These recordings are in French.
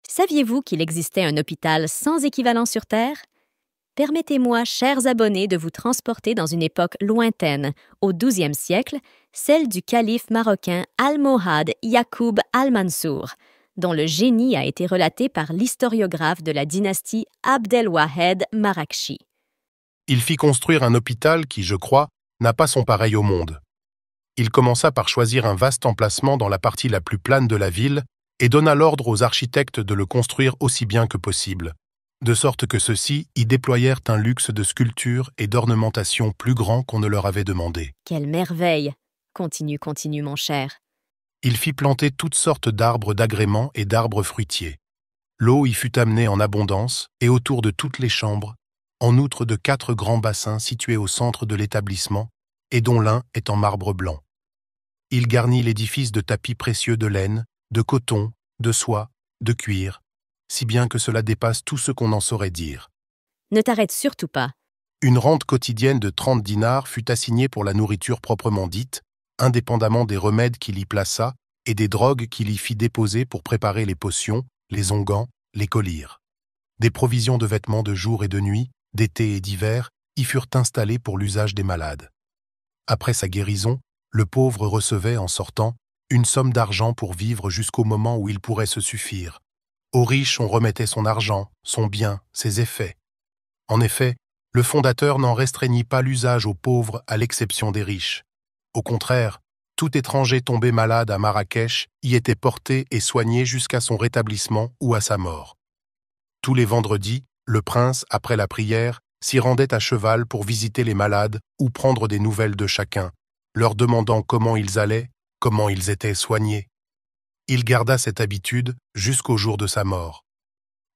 Saviez-vous qu'il existait un hôpital sans équivalent sur Terre? Permettez-moi, chers abonnés, de vous transporter dans une époque lointaine, au XIIe siècle, celle du calife marocain Almohad Yacoub al-Mansour, dont le génie a été relaté par l'historiographe de la dynastie Abdelwahed Marakchi. Il fit construire un hôpital qui, je crois, n'a pas son pareil au monde. Il commença par choisir un vaste emplacement dans la partie la plus plane de la ville et donna l'ordre aux architectes de le construire aussi bien que possible, de sorte que ceux-ci y déployèrent un luxe de sculpture et d'ornementation plus grand qu'on ne leur avait demandé. Quelle merveille! Continue, mon cher. Il fit planter toutes sortes d'arbres d'agrément et d'arbres fruitiers. L'eau y fut amenée en abondance et autour de toutes les chambres, en outre de 4 grands bassins situés au centre de l'établissement et dont l'un est en marbre blanc. Il garnit l'édifice de tapis précieux de laine, de coton, de soie, de cuir, si bien que cela dépasse tout ce qu'on en saurait dire. Ne t'arrête surtout pas. Une rente quotidienne de 30 dinars fut assignée pour la nourriture proprement dite, indépendamment des remèdes qu'il y plaça et des drogues qu'il y fit déposer pour préparer les potions, les onguents, les collyres. Des provisions de vêtements de jour et de nuit, d'été et d'hiver, y furent installées pour l'usage des malades. Après sa guérison, le pauvre recevait, en sortant, une somme d'argent pour vivre jusqu'au moment où il pourrait se suffire. Aux riches, on remettait son argent, son bien, ses effets. En effet, le fondateur n'en restreignit pas l'usage aux pauvres à l'exception des riches. Au contraire, tout étranger tombé malade à Marrakech y était porté et soigné jusqu'à son rétablissement ou à sa mort. Tous les vendredis, le prince, après la prière, s'y rendait à cheval pour visiter les malades ou prendre des nouvelles de chacun, leur demandant comment ils allaient, comment ils étaient soignés. Il garda cette habitude jusqu'au jour de sa mort.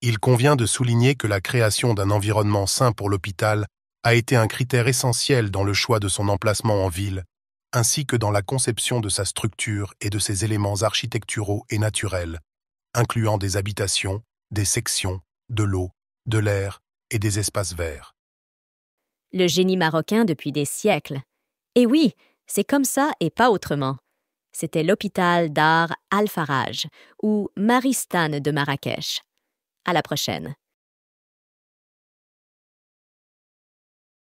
Il convient de souligner que la création d'un environnement sain pour l'hôpital a été un critère essentiel dans le choix de son emplacement en ville, ainsi que dans la conception de sa structure et de ses éléments architecturaux et naturels, incluant des habitations, des sections, de l'eau, de l'air et des espaces verts. Le génie marocain depuis des siècles. Et oui, c'est comme ça et pas autrement. C'était l'hôpital d'art Al-Faraj, ou Maristan de Marrakech. À la prochaine.